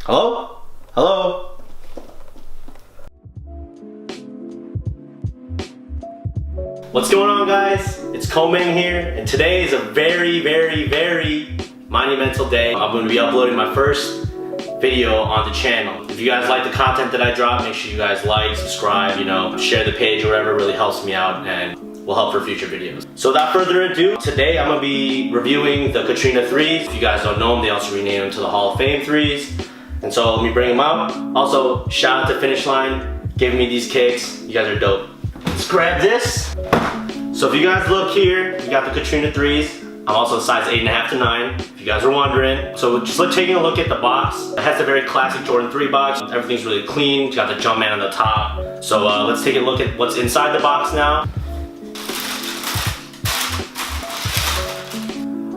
Hello? Hello? What's going on, guys? It's Komeng here, and today is a very monumental day. I'm going to be uploading my first video on the channel. If you guys like the content that I drop, make sure you guys like, subscribe, share the page or whatever. It really helps me out and will help for future videos. So without further ado, today I'm going to be reviewing the Katrina 3s. If you guys don't know them, they also renamed them to the Hall of Fame 3s. And so let me bring them out. Also, shout out to Finish Line, giving me these cakes. You guys are dope. Let's grab this. So if you guys look here, you got the Katrina 3s. I'm also a size 8.5 to 9, if you guys are wondering. So just taking a look at the box. It has a very classic Jordan 3 box. Everything's really clean. You got the Jumpman on the top. So let's take a look at what's inside the box now.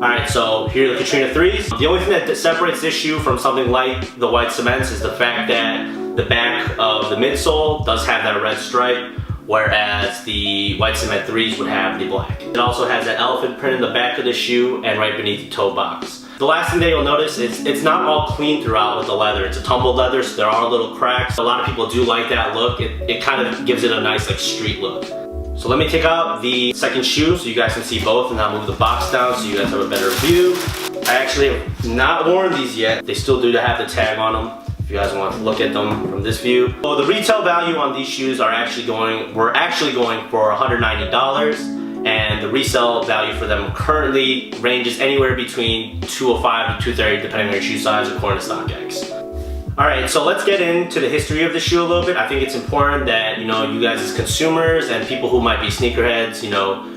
Alright, so here are the Katrina 3s. The only thing that separates this shoe from something like the white cements is the fact that the back of the midsole does have that red stripe, whereas the white cement 3s would have the black. It also has that elephant print in the back of the shoe and right beneath the toe box. The last thing that you'll notice is it's not all clean throughout with the leather. It's a tumbled leather, so there are little cracks. A lot of people do like that look. It kind of gives it a nice street look. So let me take out the second shoe so you guys can see both, and I'll move the box down so you guys have a better view. I actually have not worn these yet. They still do have the tag on them. If you guys want to look at them from this view. So the retail value on these shoes we're actually going for $190, and the resale value for them currently ranges anywhere between $205 to $230 depending on your shoe size according to StockX. Alright, so let's get into the history of the shoe a little bit. I think it's important that you guys as consumers and people who might be sneakerheads,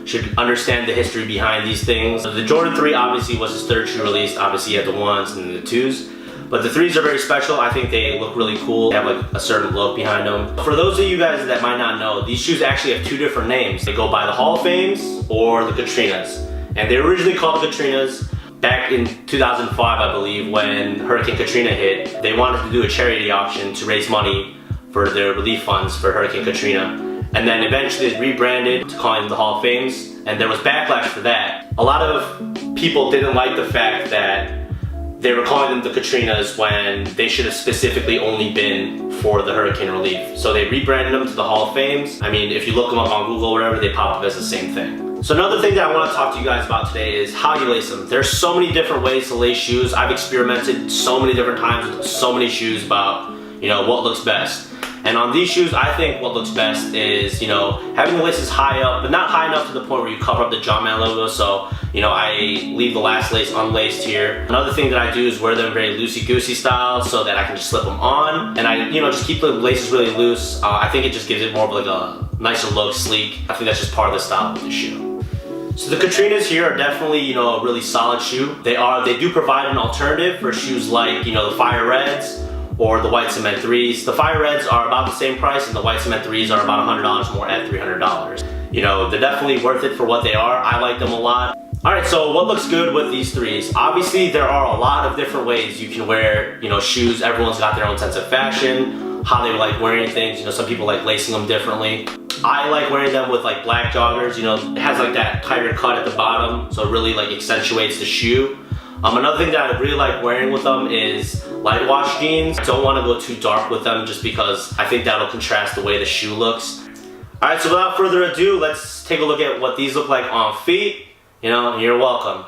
should understand the history behind these things. The Jordan 3 obviously was his third shoe released. Obviously you had the 1s and the 2s. But the 3s are very special. I think they look really cool. They have a certain look behind them. For those of you guys that might not know, these shoes actually have two different names. They go by the Hall of Fames or the Katrinas. And they were originally called the Katrinas back in 2005, I believe, when Hurricane Katrina hit. They wanted to do a charity auction to raise money for their relief funds for Hurricane Katrina. And then eventually they rebranded to calling them the Hall of Fames. And there was backlash for that. A lot of people didn't like the fact that they were calling them the Katrinas when they should have specifically only been for the hurricane relief. So they rebranded them to the Hall of Fames. I mean, if you look them up on Google or whatever, they pop up as the same thing. So another thing that I want to talk to you guys about today is how you lace them. There's so many different ways to lace shoes. I've experimented so many different times with so many shoes about, what looks best. And on these shoes, I think what looks best is, having the laces high up, but not high enough to the point where you cover up the Jumpman logo. So, I leave the last lace unlaced here. Another thing that I do is wear them very loosey-goosey style so that I can just slip them on. And I, just keep the laces really loose. I think it just gives it more of a nicer look, sleek. I think that's just part of the style of the shoe. So the Katrinas here are definitely, a really solid shoe. They do provide an alternative for shoes like, the Fire Reds or the white cement 3s. The Fire Reds are about the same price and the white cement 3s are about $100 more at $300. They're definitely worth it for what they are. I like them a lot. Alright, so what looks good with these 3s? Obviously there are a lot of different ways you can wear, shoes. Everyone's got their own sense of fashion, how they like wearing things. Some people like lacing them differently. I like wearing them with black joggers. It has that tighter cut at the bottom, so it really accentuates the shoe. Another thing that I really like wearing with them is light wash jeans. I don't want to go too dark with them just because I think that'll contrast the way the shoe looks. Alright, so without further ado, let's take a look at what these look like on feet. You're welcome.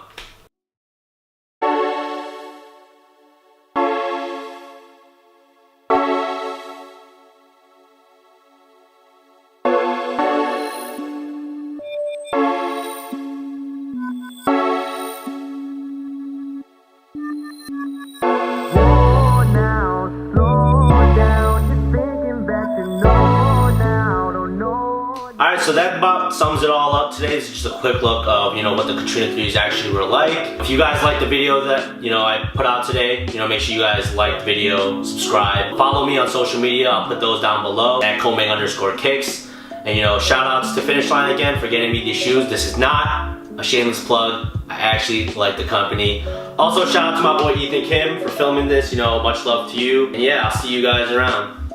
Alright, so that about sums it all up. Today is just a quick look of, what the Katrina 3s actually were like. If you guys like the video that, I put out today, make sure you guys like the video, subscribe. Follow me on social media. I'll put those down below at Komeng_kicks. And, shout outs to Finish Line again for getting me these shoes. This is not a shameless plug. I actually like the company. Also, shout out to my boy Ethan Kim for filming this. Much love to you. And yeah, I'll see you guys around.